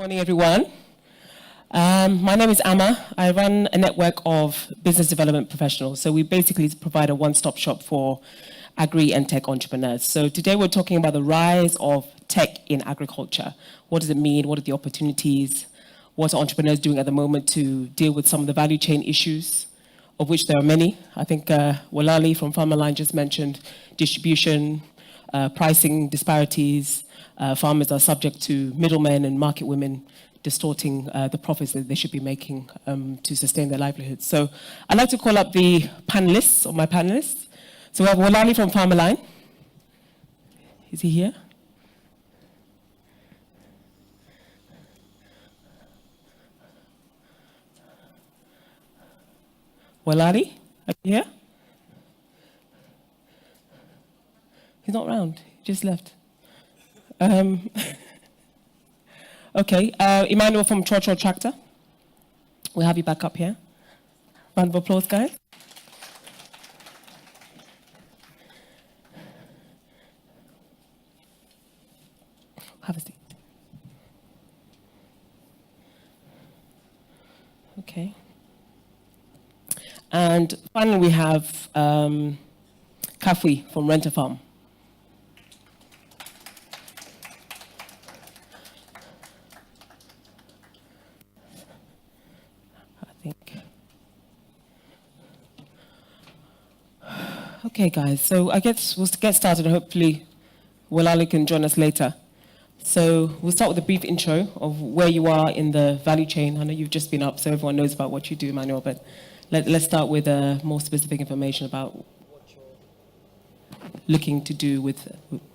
morning, everyone. My name is Amma. I run a network of business development professionals. So we basically provide a one-stop shop for agri and tech entrepreneurs. So today we're talking about the rise of tech in agriculture. What does it mean? What are the opportunities? What are entrepreneurs doing at the moment to deal with some of the value chain issues, of which there are many? I think Worlali from Farmerline just mentioned distribution, pricing disparities. Farmers are subject to middlemen and market women distorting the profits that they should be making to sustain their livelihoods. So I'd like to call up the panelists, or my panelists. So we have Worlali from Farmerline. Is he here? Worlali, are you here? He's not around, he just left. Okay, Emmanuel from Trotro Tractor. We'll have you back up here. Round of applause, guys. Have a seat. Okay. And finally, we have Kafui from RentAFarm. Okay, guys, so I guess we'll get started and hopefully Worlali can join us later. So we'll start with a brief intro of where you are in the value chain. I know you've just been up, so everyone knows about what you do, Emmanuel, but let's start with more specific information about what you're looking to do with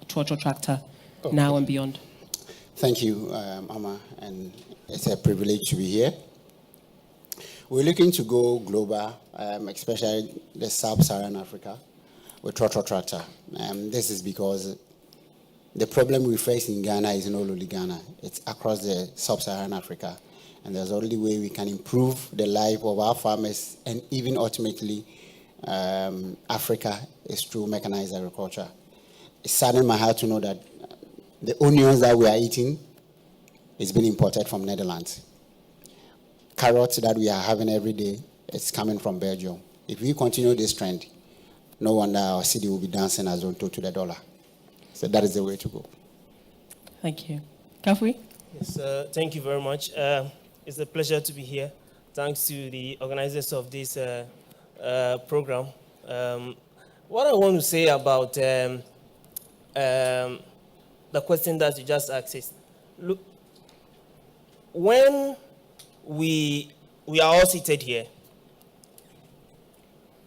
Trotro Tractor now and beyond. Thank you, Amma, and it's a privilege to be here. We're looking to go global, especially the sub-Saharan Africa, with Trotro Tractor. This is because the problem we face in Ghana is not only Ghana, it's across the sub-Saharan Africa. And there's only way we can improve the life of our farmers and even ultimately Africa is through mechanized agriculture. It saddened my heart to know that the onions that we are eating is being imported from Netherlands. Carrots that we are having every day, it's coming from Belgium. If we continue this trend, no wonder our city will be dancing as Zonto to the dollar. So that is the way to go. Thank you. Kafui? Yes, thank you very much. It's a pleasure to be here. Thanks to the organizers of this program. What I want to say about the question that you just asked is, look, when we are all seated here,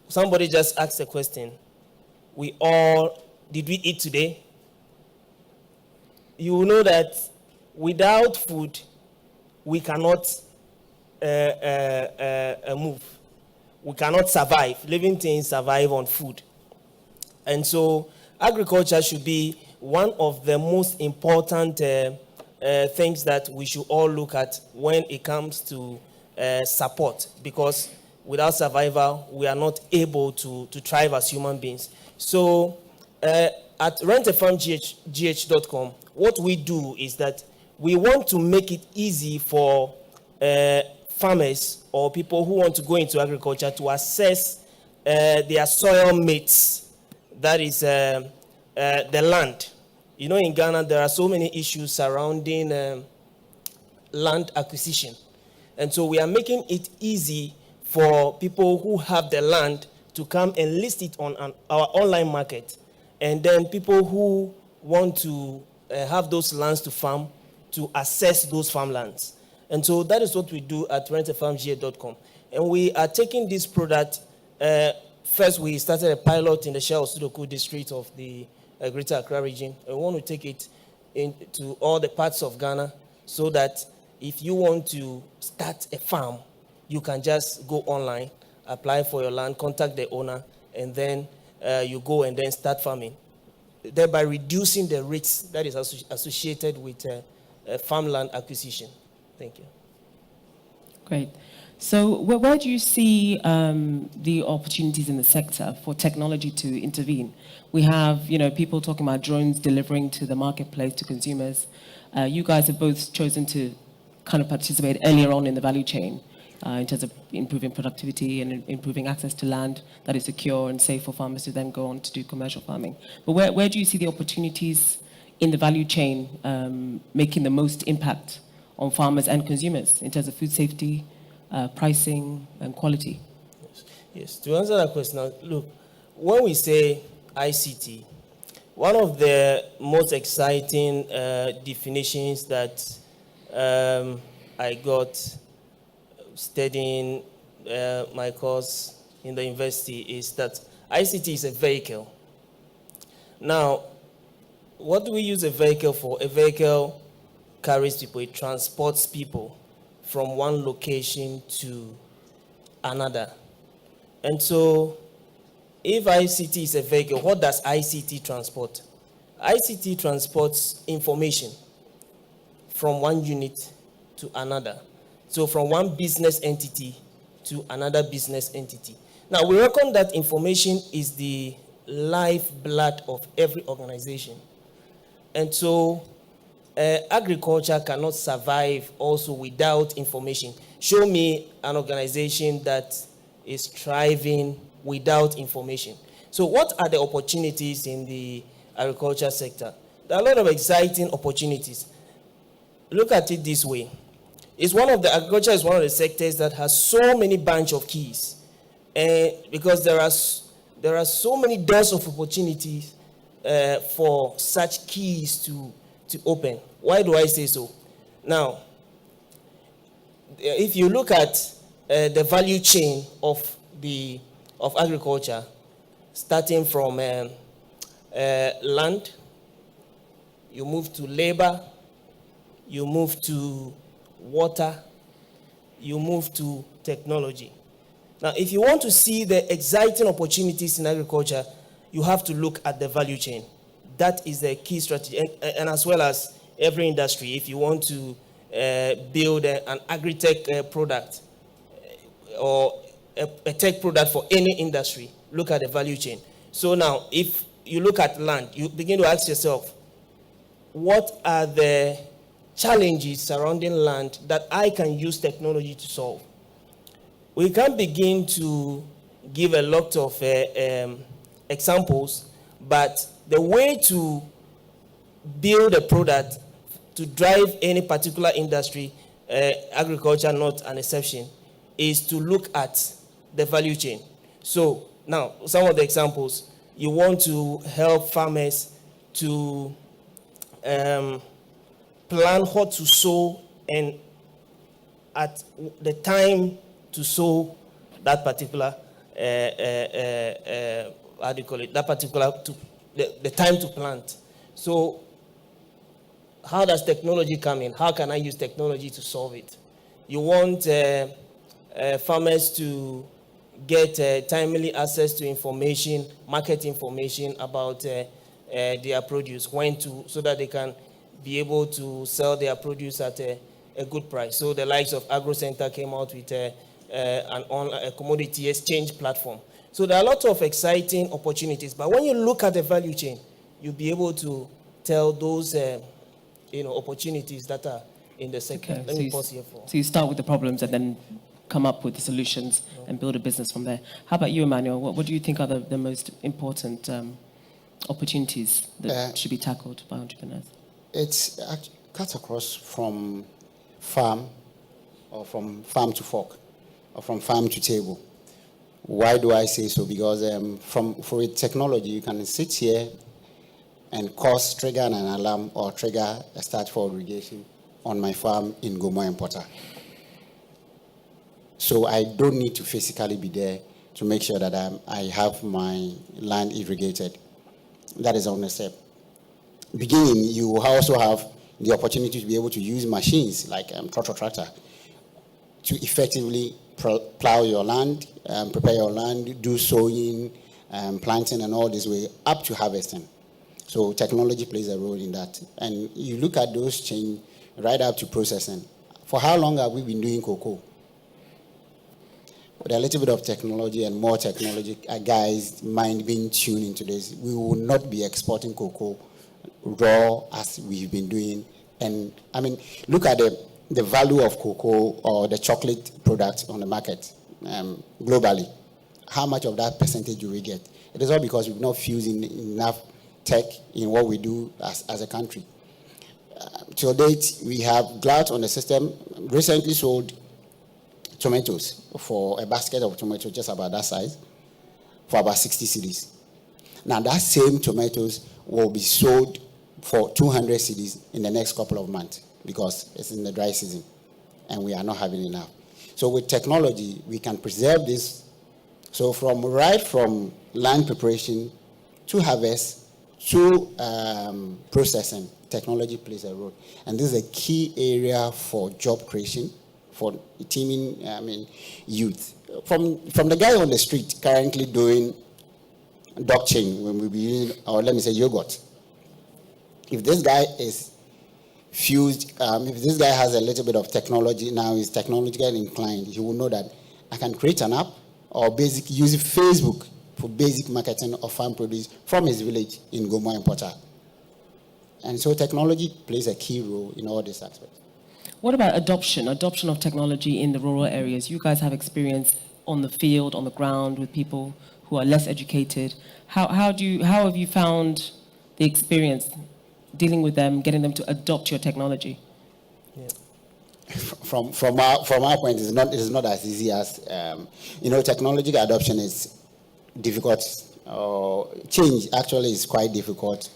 somebody just asked a question. Did we eat today? You will know that without food, we cannot move. We cannot survive. Living things survive on food. And so agriculture should be one of the most important things that we should all look at when it comes to support, because without survival, we are not able to thrive as human beings. So at RentAFarm.gh.com, what we do is that we want to make it easy for farmers or people who want to go into agriculture to assess their soil mates, that is the land. You know, in Ghana, there are so many issues surrounding land acquisition. And so we are making it easy for people who have the land to come and list it on our online market. And then people who want to have those lands to farm, to assess those farmlands. And so that is what we do at RentAFarm.gh.com. And we are taking this product. First, we started a pilot in the Shell Sudoku district of the Greater Accra region. And we want to take it into all the parts of Ghana so that if you want to start a farm, you can just go online, apply for your land, contact the owner, and then you go and then start farming, thereby reducing the risks that is associated with farmland acquisition. Thank you. Great. So where do you see the opportunities in the sector for technology to intervene? We have, people talking about drones delivering to the marketplace, to consumers. You guys have both chosen to kind of participate earlier on in the value chain in terms of improving productivity and improving access to land that is secure and safe for farmers to then go on to do commercial farming. But where do you see the opportunities in the value chain making the most impact on farmers and consumers in terms of food safety, pricing, and quality? Yes, to answer that question, look, when we say ICT, one of the most exciting definitions that I got studying my course in the university is that ICT is a vehicle. Now, what do we use a vehicle for? A vehicle carries people, it transports people from one location to another. And so, if ICT is a vehicle, what does ICT transport? ICT transports information from one unit to another. So from one business entity to another business entity. Now, we reckon that information is the lifeblood of every organization. And so, agriculture cannot survive also without information. Show me an organization that is thriving without information. So what are the opportunities in the agriculture sector? There are a lot of exciting opportunities. Look at it this way. Agriculture is one of the sectors that has so many bunch of keys. Because there are so many doors of opportunities for such keys to open. Why do I say so? Now, if you look at the value chain of agriculture, starting from land, you move to labor, you move to water, you move to technology. Now, if you want to see the exciting opportunities in agriculture, you have to look at the value chain. That is the key strategy, and as well as every industry. If you want to build an AgriTech product or a tech product for any industry, look at the value chain. So now, if you look at land, you begin to ask yourself, what are the challenges surrounding land that I can use technology to solve? We can begin to give a lot of examples, but the way to build a product to drive any particular industry, agriculture not an exception, is to look at the value chain. So now, some of the examples, you want to help farmers to plan what to sow and at the time to sow that particular, how do you call it, that particular, the time to plant. So how does technology come in? How can I use technology to solve it? You want farmers to get timely access to information, market information about their produce, so that they can be able to sell their produce at a good price. So the likes of AgroCenter came out with a commodity exchange platform. So there are a lot of exciting opportunities. But when you look at the value chain, you'll be able to tell those opportunities that are in the sector. Okay. Let me pause here for. So you start with the problems and then come up with the solutions and build a business from there. How about you, Emmanuel? What do you think are the most important opportunities that should be tackled by entrepreneurs? It's cut across from farm or from farm to fork or from farm to table. Why do I say so? Because for technology, you can sit here and trigger an alarm or trigger a start for irrigation on my farm in Gomo and Porter. So I don't need to physically be there to make sure that I have my land irrigated. That is on the step. Beginning, you also have the opportunity to be able to use machines like Trotro tractor to effectively plow your land, prepare your land, do sowing, planting, and all this way up to harvesting. So technology plays a role in that. And you look at those chains right up to processing. For how long have we been doing cocoa? With a little bit of technology and more technology, guys' mind being tuned into this, we will not be exporting cocoa raw as we've been doing. And I mean, look at the the value of cocoa or the chocolate products on the market globally, how much of that percentage do we get? It is all because we've not fused in enough tech in what we do as a country. To date, we have glut on the system. Recently sold tomatoes for a basket of tomatoes just about that size for about 60 cedis. Now that same tomatoes will be sold for 200 cedis in the next couple of months because it's in the dry season and we are not having enough. So with technology, we can preserve this. So from land preparation to harvest to processing, technology plays a role. And this is a key area for job creation, for teaming youth. From the guy on the street currently doing dog chain, when we be using, or let me say yogurt. If this guy is fused, if this guy has a little bit of technology, now he's technologically inclined, he will know that I can create an app or use Facebook for basic marketing of farm produce from his village in Goma and Porta. And so technology plays a key role in all these aspects. What about adoption of technology in the rural areas? You guys have experience on the field, on the ground, with people who are less educated. How have you found the experience dealing with them, getting them to adopt your technology? Yeah. From our point, it is not as easy as technological adoption is difficult. Change actually is quite difficult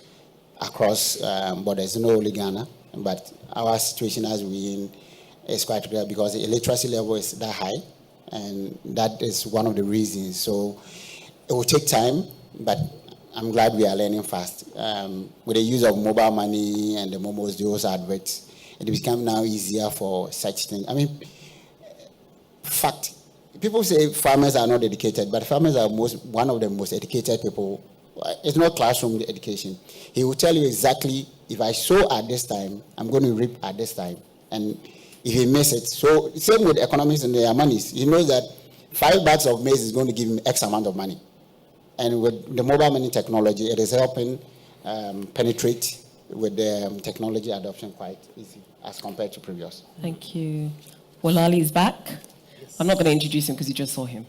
across borders. No only Ghana, but our situation as we in is quite clear because the illiteracy level is that high, and that is one of the reasons. So it will take time, but I'm glad we are learning fast. With the use of mobile money and the momos, those adverts, it becomes now easier for such things. Fact, people say farmers are not educated, but farmers are one of the most educated people. It's not classroom education. He will tell you exactly, if I sow at this time, I'm going to reap at this time. And if he miss it, so same with economists and their monies. He knows that 5 bags of maize is going to give him X amount of money. And with the mobile money technology, it is helping penetrate with the technology adoption quite easy as compared to previous. Thank you. Worlali is back. Yes. I'm not going to introduce him because you just saw him.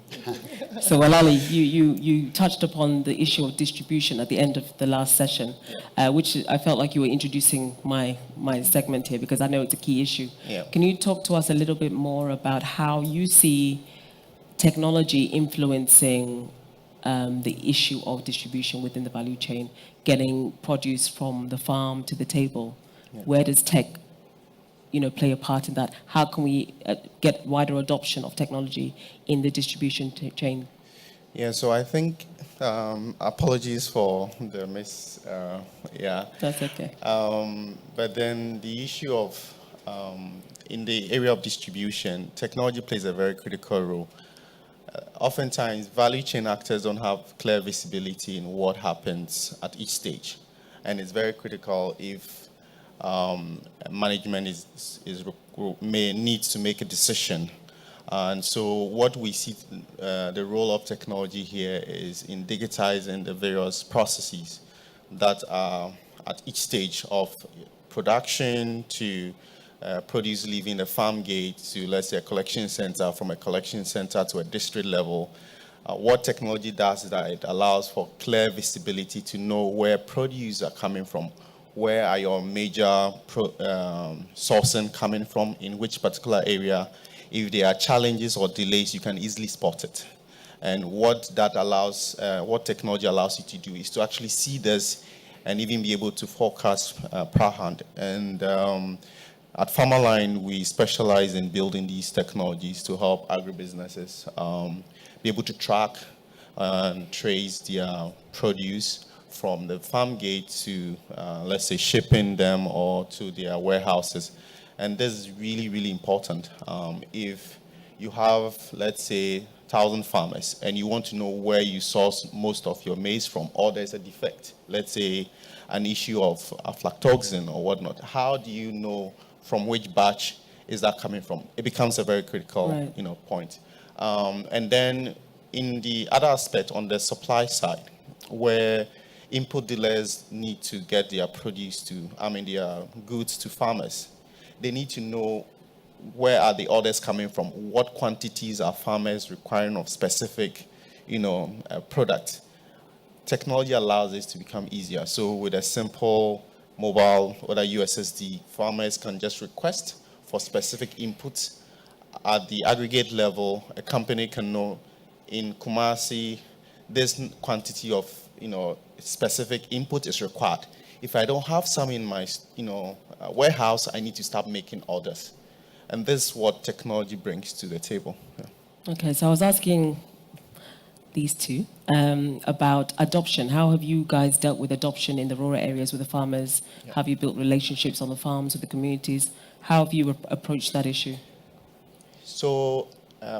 So Worlali, you touched upon the issue of distribution at the end of the last session, which I felt like you were introducing my segment here because I know it's a key issue. Yeah. Can you talk to us a little bit more about how you see technology influencing the issue of distribution within the value chain, getting produce from the farm to the table? Yeah. Where does tech, play a part in that? How can we get wider adoption of technology in the distribution chain? Yeah, so I think apologies for the miss. That's okay. But then the issue of in the area of distribution, technology plays a very critical role. Oftentimes, value chain actors don't have clear visibility in what happens at each stage. And it's very critical if management may need to make a decision. And so what we see, the role of technology here is in digitizing the various processes that are at each stage of production to produce leaving the farm gate to, let's say, a collection center, from a collection center to a district level. What technology does is that it allows for clear visibility to know where produce are coming from, where are your major sourcing coming from, in which particular area. If there are challenges or delays, you can easily spot it. And what technology allows you to do is to actually see this and even be able to forecast per hand. And at Farmerline, we specialize in building these technologies to help agribusinesses be able to track and trace their produce from the farm gate to, let's say, shipping them or to their warehouses. And this is really, really important. If you have, let's say, 1,000 farmers and you want to know where you source most of your maize from, or there's a defect, let's say an issue of aflatoxin or whatnot, how do you know from which batch is that coming from? It becomes a very critical, point. And then in the other aspect, on the supply side, where input dealers need to get their produce their goods to farmers, they need to know where are the orders coming from? What quantities are farmers requiring of specific, product? Technology allows this to become easier. So with a simple mobile or USSD, farmers can just request for specific inputs. At the aggregate level, a company can know in Kumasi, this quantity of specific input is required. If I don't have some in my warehouse, I need to start making orders. And this is what technology brings to the table. Yeah. Okay, so I was asking these two about adoption. How have you guys dealt with adoption in the rural areas with the farmers? Yeah. Have you built relationships on the farms with the communities? How have you approached that issue? So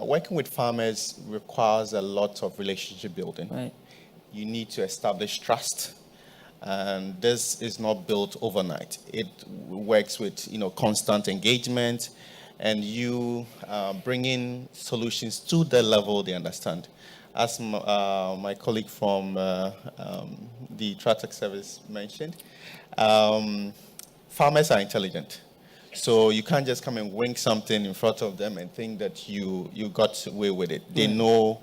working with farmers requires a lot of relationship building. Right. You need to establish trust, and this is not built overnight. It works with constant engagement, and you bring in solutions to the level they understand. As my colleague from the Trotro service mentioned, farmers are intelligent. So you can't just come and wing something in front of them and think that you got away with it. They know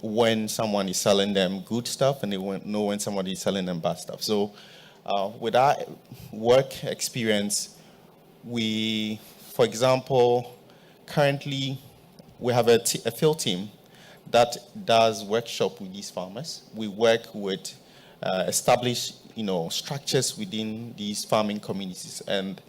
when someone is selling them good stuff, and they know when somebody is selling them bad stuff. So with our work experience, we, for example, currently we have a field team that does workshop with these farmers. We work with established structures within these farming communities. And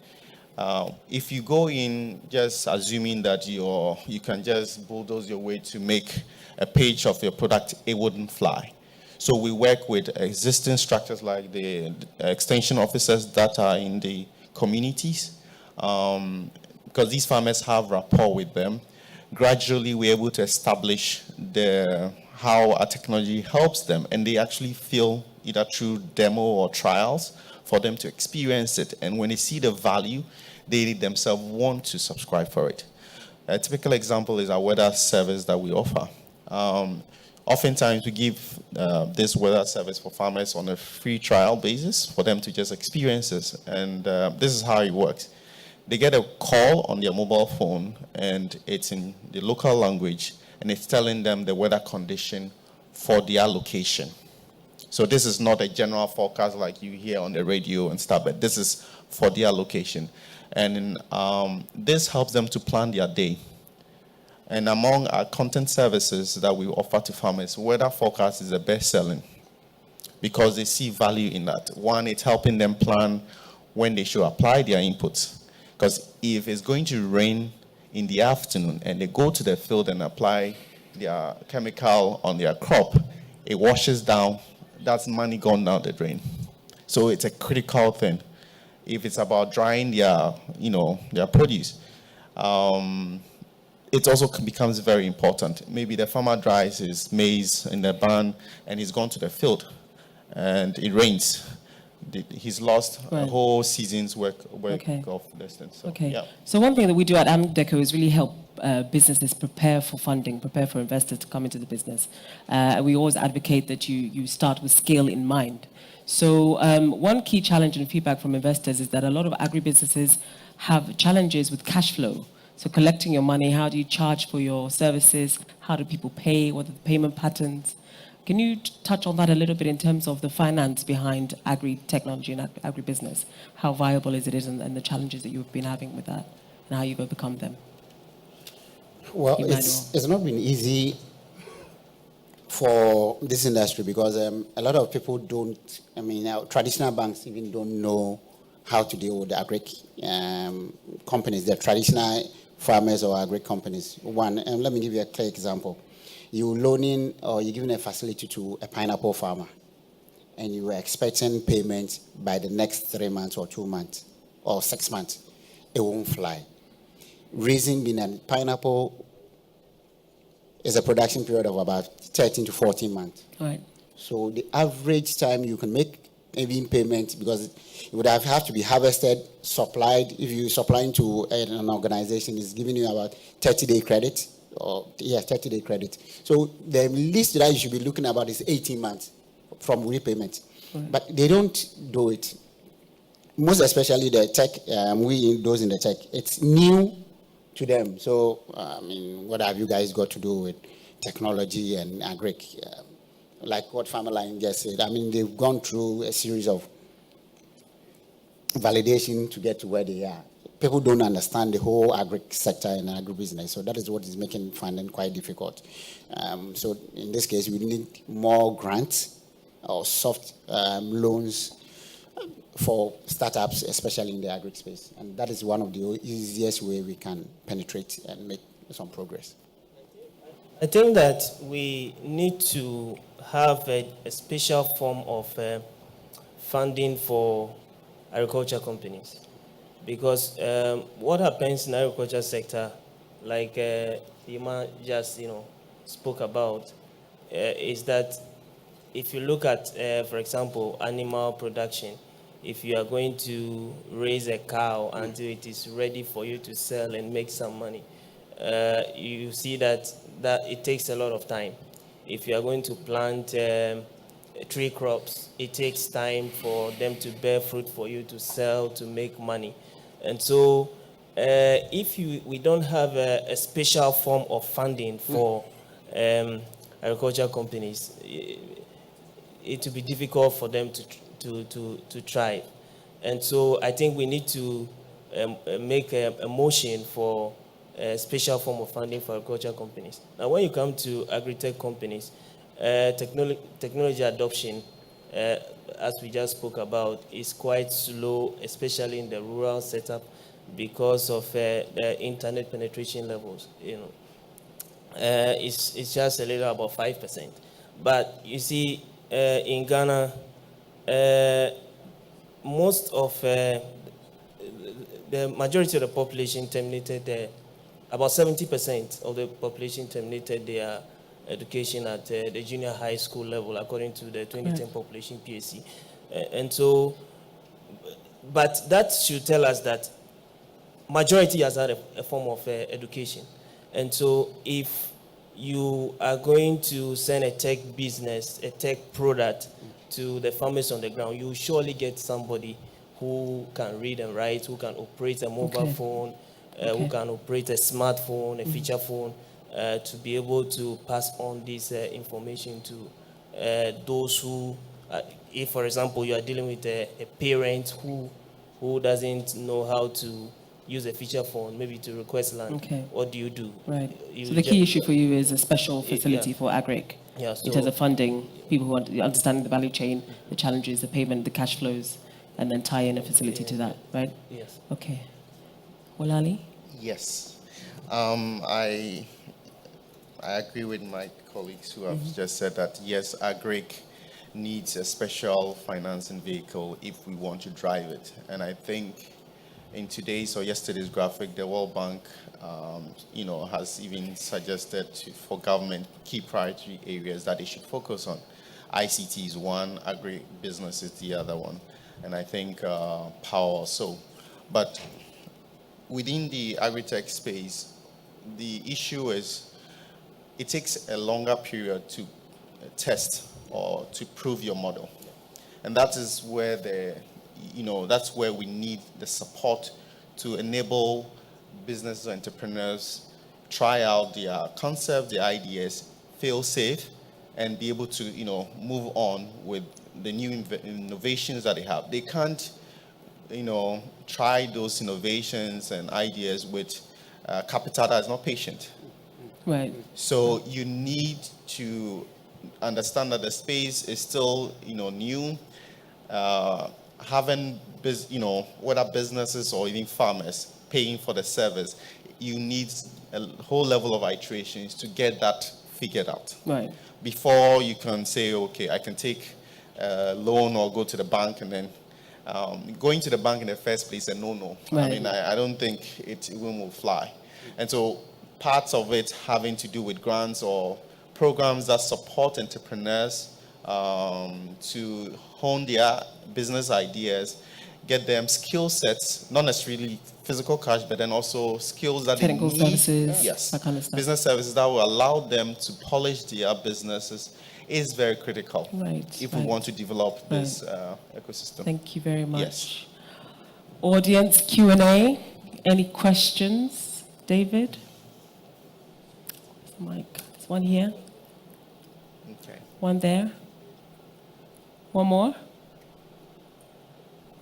if you go in just assuming that you can just bulldoze your way to make a page of your product, it wouldn't fly. So we work with existing structures like the extension officers that are in the communities, because these farmers have rapport with them. Gradually, we're able to establish how our technology helps them, and they actually feel either through demo or trials for them to experience it. And when they see the value, they themselves want to subscribe for it. A typical example is our weather service that we offer. Oftentimes, we give this weather service for farmers on a free trial basis for them to just experience this. And this is how it works. They get a call on their mobile phone, and it's in the local language, and it's telling them the weather condition for their location. So this is not a general forecast like you hear on the radio and stuff, but this is for their location. And this helps them to plan their day. And among our content services that we offer to farmers, weather forecast is the best selling because they see value in that. One, it's helping them plan when they should apply their inputs. Because if it's going to rain in the afternoon and they go to the field and apply their chemical on their crop, it washes down. That's money gone down the drain. So it's a critical thing. If it's about drying their produce, it also becomes very important. Maybe the farmer dries his maize in the barn and he's gone to the field and it rains. He's lost a whole season's work of distance. So, Okay. Yeah. So one thing that we do at AmDeCo is really help businesses prepare for funding, prepare for investors to come into the business. We always advocate that you start with scale in mind. So one key challenge and feedback from investors is that a lot of agribusinesses have challenges with cash flow. So collecting your money, how do you charge for your services? How do people pay? What are the payment patterns? Can you touch on that a little bit in terms of the finance behind agri-technology and agribusiness? How viable is it and the challenges that you've been having with that and how you've overcome them? Well, it's not been easy for this industry because a lot of people traditional banks even don't know how to deal with the agri companies, the traditional farmers or agri companies. One, and let me give you a clear example. You're loaning or you're giving a facility to a pineapple farmer, and you were expecting payment by the next 3 months or 2 months or 6 months. It won't fly. Reason being that pineapple is a production period of about 13 to 14 months. Right. So the average time you can make even payment, because it would have to be harvested, supplied. If you're supplying to an organization, it's giving you about 30-day credit. 30-day credit. So the least that you should be looking about is 18 months from repayment. Right. But they don't do it. Most especially the tech, those in the tech, it's new to them. So, I mean, what have you guys got to do with technology and agric? Like what Farmerline just said, I mean, they've gone through a series of validation to get to where they are. People don't understand the whole agric sector and agribusiness, so that is what is making funding quite difficult. So in this case, we need more grants or soft loans for startups, especially in the agric space, and that is one of the easiest way we can penetrate and make some progress. I think that we need to have a special form of funding for agriculture companies, because what happens in the agriculture sector, like Ima just spoke about, is that if you look at, for example, animal production, if you are going to raise a cow until it is ready for you to sell and make some money, you see that it takes a lot of time. If you are going to plant tree crops, it takes time for them to bear fruit for you to sell, to make money. And so if we don't have a special form of funding for agriculture companies, it will be difficult for them to try. And so I think we need to make a motion for a special form of funding for agriculture companies. Now, when you come to AgriTech companies, technology adoption, as we just spoke about, is quite slow, especially in the rural setup, because of the internet penetration levels. It's just a little about 5%. But you see, in Ghana, most of the majority of the population terminated, about 70% of the population terminated their education at the junior high school level, according to the 2010 population PAC. And so, but that should tell us that majority has had a form of education. And so if you are going to send a tech business, a tech product to the farmers on the ground, you will surely get somebody who can read and write, who can operate a mobile phone, who can operate a smartphone, a feature phone, to be able to pass on this information to those who, if, for example, you are dealing with a parent who doesn't know how to use a feature phone, maybe to request land, what do you do? Right. So the key issue for you is a special facility for agric. Yeah, so in terms of funding, people who understand the value chain, the challenges, the payment, the cash flows, and then tie in a facility to that, right? Yes. Okay. Worlali? Yes. I agree with my colleagues who have just said that, yes, agric needs a special financing vehicle if we want to drive it. And I think in today's or yesterday's graphic, the World Bank has even suggested for government key priority areas that they should focus on. ICT is one, agribusiness is the other one, and I think power also. But within the agri-tech space, the issue is it takes a longer period to test or to prove your model. And that is where that's where we need the support to enable business entrepreneurs try out their concept, their ideas, fail safe, and be able to, move on with the new innovations that they have. They can't, try those innovations and ideas with capital that is not patient. Right. So you need to understand that the space is still, new. Having, whether businesses or even farmers paying for the service, you need a whole level of iterations to get that figured out. Right. Before you can say, okay, I can take a loan or go to the bank, and then going to the bank in the first place, a no. Right. I mean, I don't think it will fly. And so parts of it having to do with grants or programs that support entrepreneurs to hone their business ideas, get them skill sets, not necessarily physical cash, but then also skills that technical they need. services, Yes, that kind of stuff. business services that will allow them to polish their businesses is very critical. Right. If we want to develop this ecosystem. Thank you very much. Yes. Audience Q&A. Any questions? David? Mike. There's one here. Okay. One there. One more?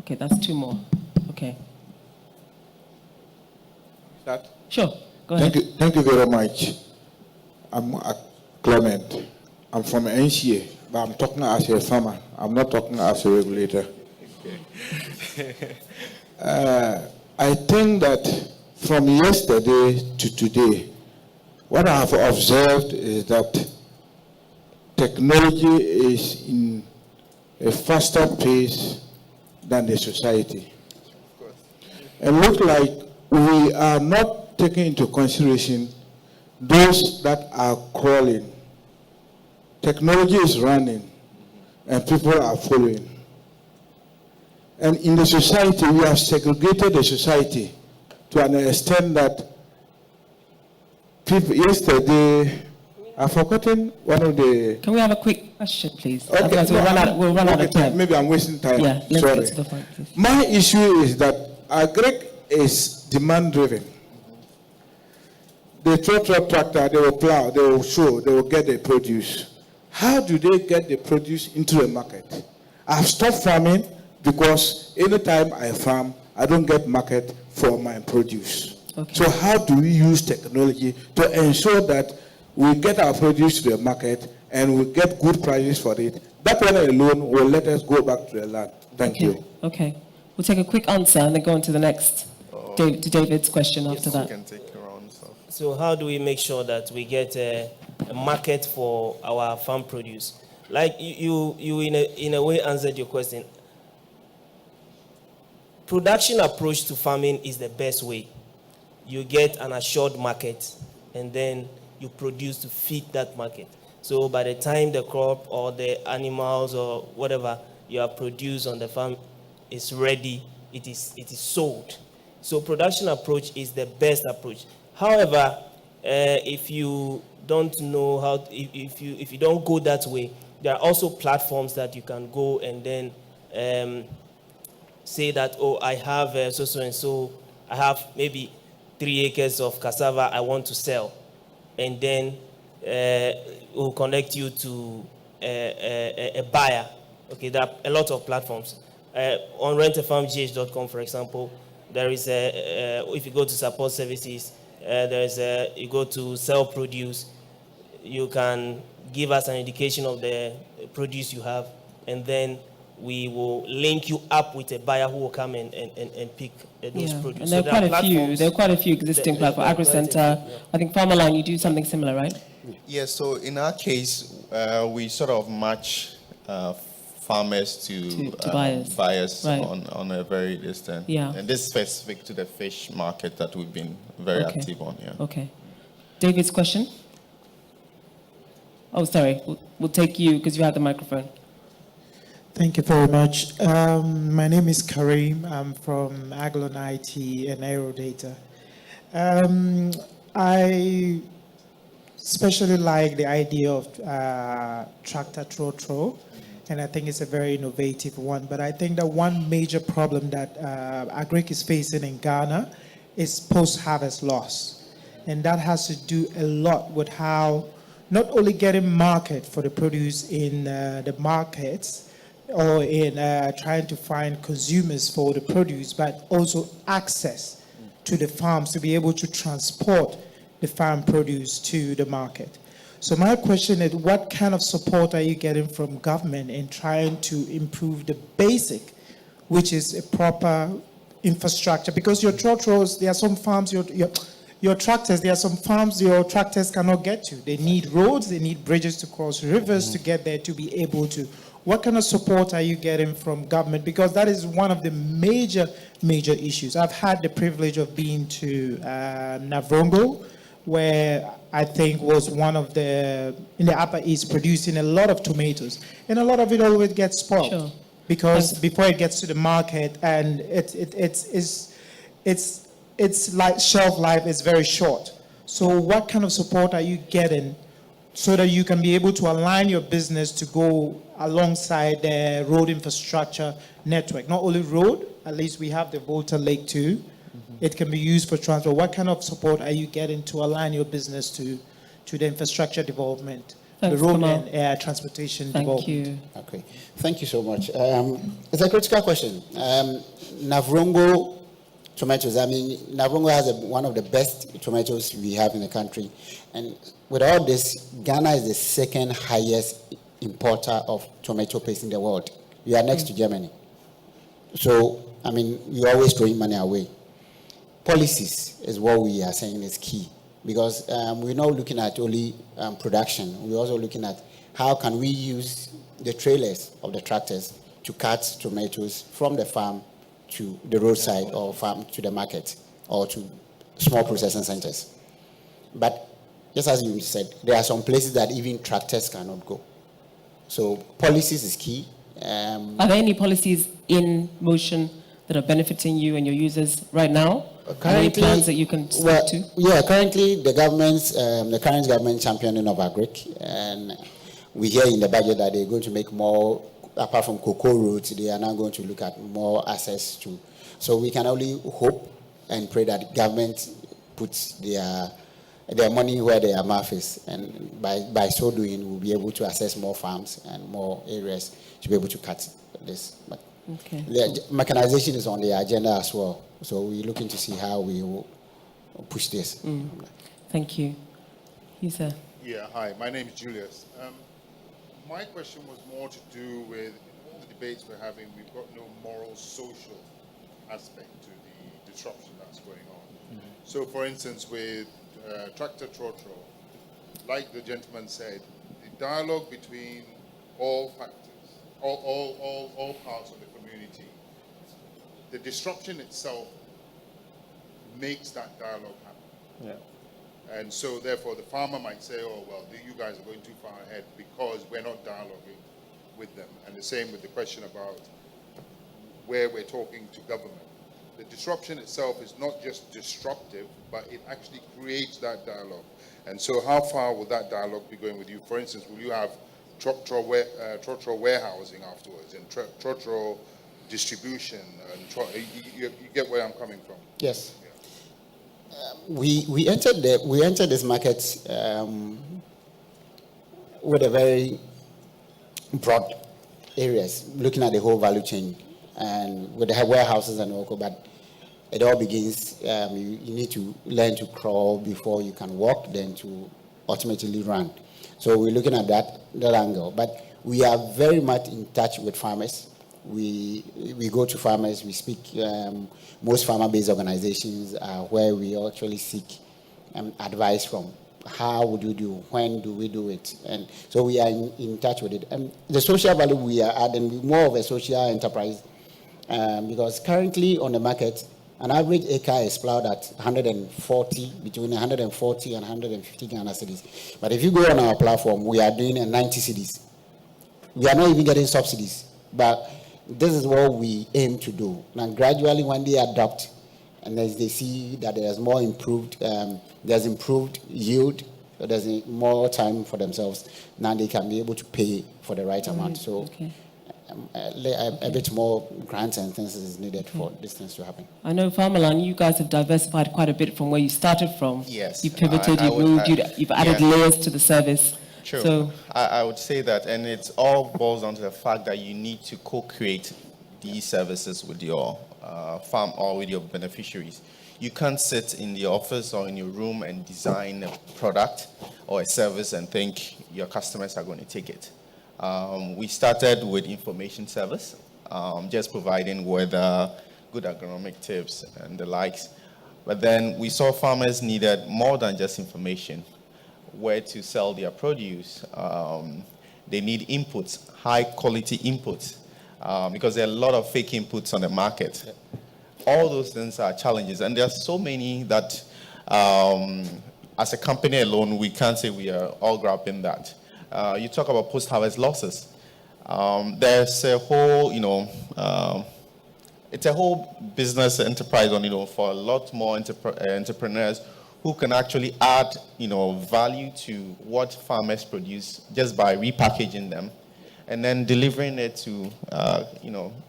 Okay, that's two more. Okay. That? Sure, go ahead. Thank you very much. I'm Clement. I'm from NCA, but I'm talking as a farmer. I'm not talking as a regulator. I think that from yesterday to today, what I have observed is that technology is in a faster pace than the society. And look like we are not taking into consideration those that are crawling. Technology is running and people are following. And in the society, we have segregated the society to an extent that people, yesterday, I've forgotten one of the... Can we have a quick question, please? Okay, Otherwise we'll run out of time. Maybe I'm wasting time. Yeah, let's Sorry. get to the point, please. My issue is that AgriTech is demand-driven. The Trotro tractor, they will plow, they will sow, they will get the produce. How do they get the produce into the market? I've stopped farming because anytime I farm, I don't get market for my produce. Okay. So how do we use technology to ensure that we get our produce to the market and we get good prices for it? That one alone will let us go back to the land. Thank you. Okay. We'll take a quick answer and then go on to the next, to David's question after We that. can take a round. So how do we make sure that we get a market for our farm produce? Like you in a way answered your question. Production approach to farming is the best way. You get an assured market and then you produce to feed that market. So by the time the crop or the animals or whatever you have produced on the farm is ready, it is sold. So production approach is the best approach. However, if you don't know how, if you don't go that way, there are also platforms that you can go and then say that, oh, I have so and so, I have maybe 3 acres of cassava I want to sell, and then we'll connect you to a buyer. Okay, there are a lot of platforms. On RentAFarm.gh.com, for example, there is if you go to support services, you go to sell produce, you can give us an indication of the produce you have, and then we will link you up with a buyer who will come and pick those produce. And there are quite a few existing platforms. AgriCenter, I think Farmerline, you do something similar, right? Yes, so in our case, we sort of match farmers to buyers right. on a very distant. Yeah. And this is specific to the fish market that we've been very active on. Yeah. Okay. David's question? Oh, sorry. We'll take you because you have the microphone. Thank you very much. My name is Kareem. I'm from Aglon IT and Aerodata. I especially like the idea of tractor Trotro, and I think it's a very innovative one. But I think that one major problem that AgriTech is facing in Ghana is post-harvest loss. And that has to do a lot with how not only getting market for the produce in the markets, or in trying to find consumers for the produce, but also access to the farms to be able to transport the farm produce to the market. So my question is, what kind of support are you getting from government in trying to improve the basic, which is a proper infrastructure? Because your Trotros, there are some farms, your tractors, there are some farms your tractors cannot get to. They need roads, they need bridges to cross rivers to get there to be able to. What kind of support are you getting from government? Because that is one of the major issues. I've had the privilege of being to Navrongo, where I think was one of in the Upper East, producing a lot of tomatoes. And a lot of it always gets spoiled. Sure. Because before it gets to the market, and its like shelf life is very short. So what kind of support are you getting so that you can be able to align your business to go alongside the road infrastructure network? Not only road, at least we have the Volta Lake too, it can be used for transport. What kind of support are you getting to align your business to the infrastructure development, Thanks, the road Kamal. and air transportation Thank development? you. Okay, thank you so much. It's a critical question. Navrongo tomatoes, I mean, Navrongo has one of the best tomatoes we have in the country. And with all this, Ghana is the second highest importer of tomato paste in the world. We are next to Germany. So, I mean, we're always throwing money away. Policies is what we are saying is key. Because we're not looking at only production. We're also looking at how can we use the trailers of the tractors to cut tomatoes from the farm to the roadside or farm to the market or to small processing centers. But just as you said, there are some places that even tractors cannot go. So policies is key. Are there any policies in motion that are benefiting you and your users right now? Any plans that you can speak to? Yeah, currently the current government championing of AgriTech, and we hear in the budget that they're going to make more, apart from cocoa roads, they are now going to look at more access to. So we can only hope and pray that government puts their money where their mouth is, and by so doing, we'll be able to access more farms and more areas to be able to cut this. But Okay. the mechanization is on the agenda as well. So we're looking to see how we will push this. Thank you. You, sir. Yeah, hi, my name is Julius. My question was more to do with all the debates we're having, we've got no moral, social aspect to the disruption that's going on. So, for instance, with Tractor Trotro, like the gentleman said, the dialogue between all factors, all parts of the community, the disruption itself makes that dialogue happen. Yeah. And so, therefore, the farmer might say, oh, well, you guys are going too far ahead because we're not dialoguing with them. And the same with the question about where we're talking to government. The disruption itself is not just disruptive, but it actually creates that dialogue. And so how far will that dialogue be going with you? For instance, will you have Trotro warehousing afterwards and Trotro distribution? And you get where I'm coming from? Yes. We entered this market with a very broad areas, looking at the whole value chain, and with the warehouses and all. But it all begins. You need to learn to crawl before you can walk, then to ultimately run. So we're looking at that angle. But we are very much in touch with farmers. We go to farmers, we speak, most farmer-based organizations are where we actually seek advice from. How would you do? When do we do it? And so we are in touch with it. And the social value we are adding, more of a social enterprise, because currently on the market, an average acre is plowed at between 140 and 150 Ghana cedis. But if you go on our platform, we are doing 90 cedis. We are not even getting subsidies, but this is what we aim to do. Now, gradually, when they adopt, and as they see that there's more improved, there's improved yield, so there's more time for themselves. Now they can be able to pay for the right amount. So, Okay. a bit more grants and things is needed for this things to happen. I know Farmerline, you guys have diversified quite a bit from where you started from. Yes. You pivoted, you've moved, you've added yeah. layers to the service. True. So, I would say that, and it all boils down to the fact that you need to co-create these services with your farm or with your beneficiaries. You can't sit in the office or in your room and design a product or a service and think your customers are going to take it. We started with information service, just providing weather, good agronomic tips and the likes. But then we saw farmers needed more than just information. Where to sell their produce. They need inputs, high quality inputs, because there are a lot of fake inputs on the market. All those things are challenges, and there are so many that as a company alone, we can't say we are all grappling that. You talk about post-harvest losses. There's a whole, it's a whole business enterprise on, for a lot more entrepreneurs who can actually add, value to what farmers produce just by repackaging them and then delivering it to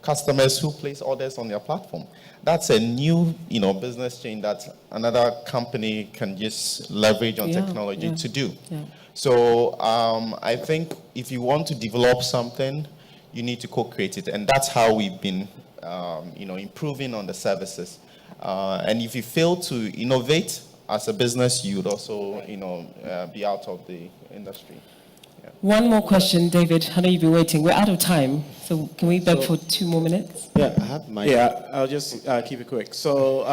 customers who place orders on their platform. That's a new business chain that another company can just leverage on technology to do. Yeah. So I think if you want to develop something, you need to co-create it, and that's how we've been improving on the services. And if you fail to innovate as a business, you'd also be out of the industry. One more question, David. I know you've been waiting. We're out of time, so can we beg for 2 more minutes? Yeah, I have my. Yeah, I'll just keep it quick. So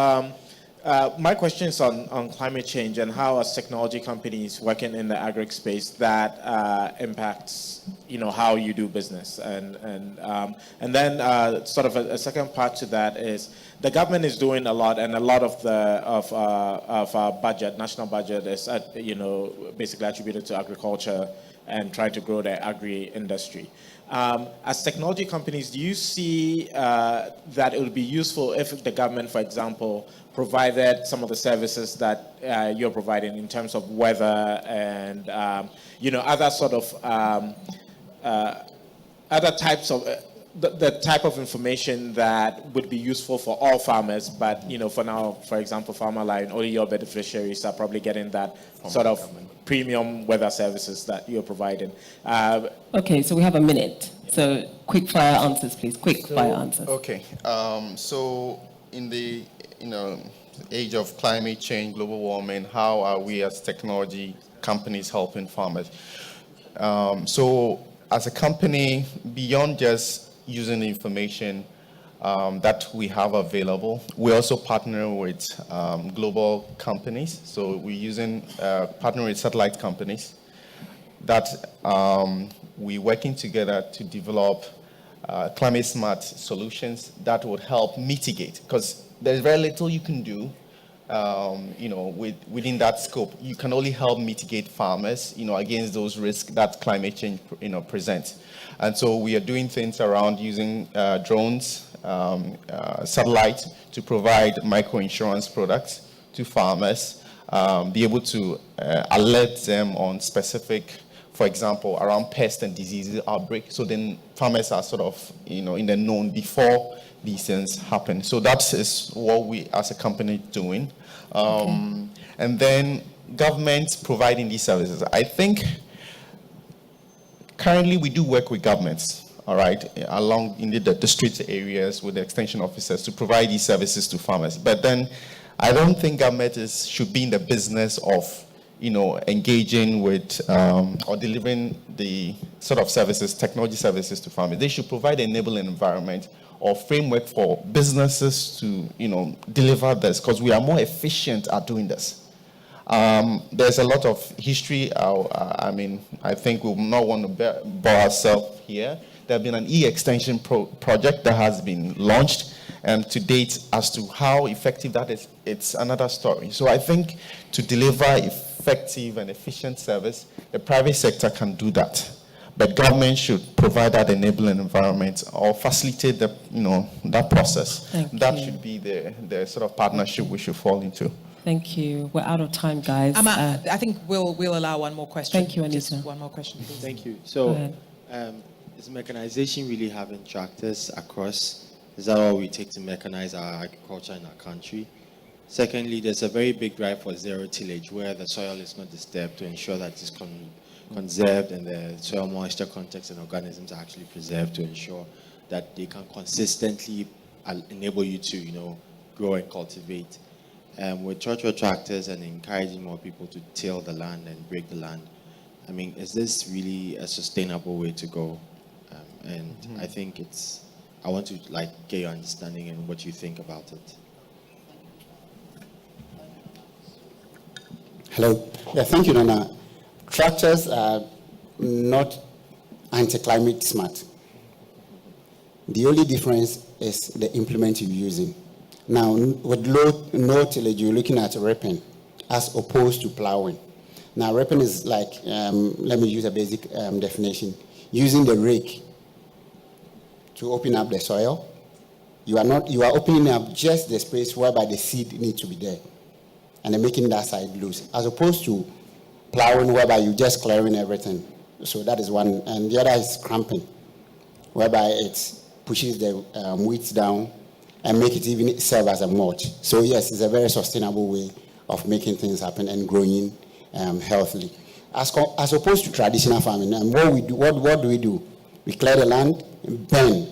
my question is on climate change and how, as technology companies working in the agri space, that impacts how you do business, and then sort of a second part to that is the government is doing a lot, and a lot of our budget, national budget, is basically attributed to agriculture and trying to grow the agri industry. As technology companies, do you see that it would be useful if the government, for example, provided some of the services that you're providing in terms of weather and other sort of other types of the type of information that would be useful for all farmers, but for now, for example, Farmerline, only your beneficiaries are probably getting that sort of premium weather services that you're providing. Okay, so we have a minute. So quick fire answers, please. Quick fire answers. Okay. So in the age of climate change, global warming, how are we as technology companies helping farmers? So as a company, beyond just using the information that we have available, we also partner with global companies. So we're partnering with satellite companies that we're working together to develop climate smart solutions that would help mitigate, because there's very little you can do within that scope. You can only help mitigate farmers against those risks that climate change presents. And so we are doing things around using drones, satellites, to provide microinsurance products to farmers, be able to alert them on specific, for example, around pest and disease outbreak. So then farmers are sort of in the known before these things happen. So that is what we as a company doing. And then governments providing these services. I think currently we do work with governments, all right, along in the district areas with the extension officers to provide these services to farmers. But then I don't think government should be in the business of engaging with or delivering the sort of services, technology services to farmers. They should provide an enabling environment or framework for businesses to deliver this, because we are more efficient at doing this. There's a lot of history. I think we will not want to bore ourselves here. There have been an e-extension project that has been launched, and to date, as to how effective that is, it's another story. So I think to deliver effective and efficient service, the private sector can do that, but government should provide that enabling environment or facilitate that process. That should be the sort of partnership we should fall into. Thank you. We're out of time, guys. Amma, I think we'll allow one more question. Thank you, Anita. Just one more question, please. Thank you. Go So, ahead. is mechanization really having tractors across? Is that all we take to mechanize our agriculture in our country? Secondly, there's a very big drive for zero tillage, where the soil is not disturbed to ensure that it's conserved and the soil moisture context and organisms are actually preserved to ensure that they can consistently enable you to, grow and cultivate. With Trotro tractors and encouraging more people to till the land and break the land, is this really a sustainable way to go? I think I want to get your understanding and what you think about it. Hello. Yeah, thank you, Nana. Tractors are not anti-climate smart. The only difference is the implement you're using. Now, with no tillage, you're looking at reaping as opposed to plowing. Now, reaping is like, let me use a basic definition. Using the rake to open up the soil. You are opening up just the space whereby the seed needs to be there, and then making that side loose, as opposed to plowing whereby you're just clearing everything. So that is one, and the other is cramping. whereby it pushes the weeds down and make it even serve as a mulch. So yes, it's a very sustainable way of making things happen and growing healthily. As opposed to traditional farming, and what do we do? We clear the land and burn.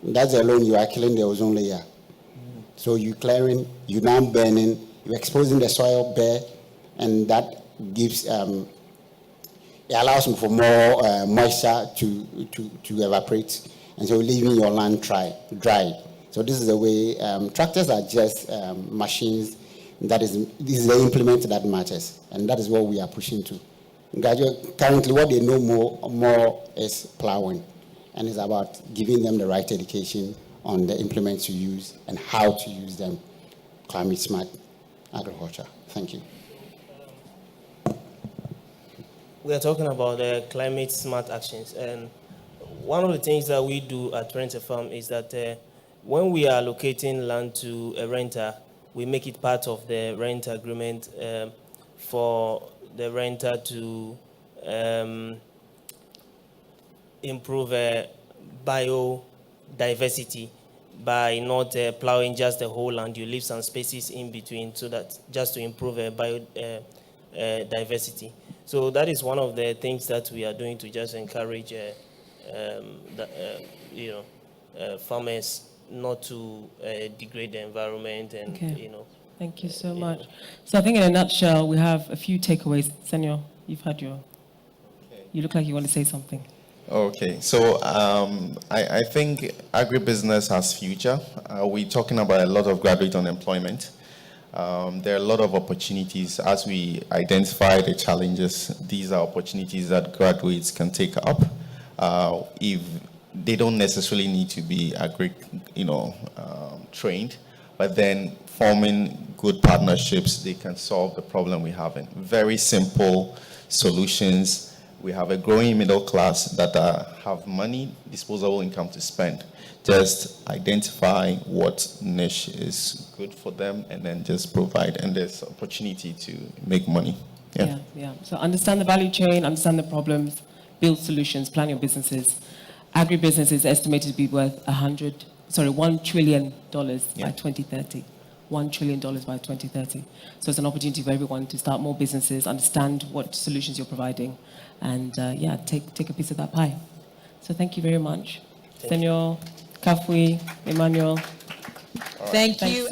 That's alone, you are killing the ozone layer. So you're clearing, you're now burning, you're exposing the soil bare, and that gives, it allows for more moisture to evaporate, and so leaving your land dry. So this is the way, tractors are just machines. This is the implement that matters, and that is what we are pushing to. Currently, what they know more is plowing, and it's about giving them the right education on the implements to use and how to use them. Climate smart agriculture. Thank you. We are talking about climate smart actions, and one of the things that we do at RentAFarm is that when we are allocating land to a renter, we make it part of the rent agreement for the renter to improve biodiversity by not plowing just the whole land. You leave some spaces in between so that just to improve biodiversity. So that is one of the things that we are doing to just encourage farmers not to degrade the environment and, Okay. Thank you so much. So I think in a nutshell, we have a few takeaways. Senyo, you've had your... You look like you want to say something. Okay, so I think agribusiness has future. We're talking about a lot of graduate unemployment. There are a lot of opportunities. As we identify the challenges, these are opportunities that graduates can take up. If they don't necessarily need to be trained, but then forming good partnerships, they can solve the problem we're having. Very simple solutions. We have a growing middle class that have money, disposable income to spend. Just identify what niche is good for them and then just provide, and there's opportunity to make money. Yeah. So understand the value chain, understand the problems, build solutions, plan your businesses. Agribusiness is estimated to be worth $1 trillion by 2030. $1 trillion by 2030. So it's an opportunity for everyone to start more businesses, understand what solutions you're providing, and take a piece of that pie. So thank you very much. Senyo, Kafui, Emmanuel. Thank you.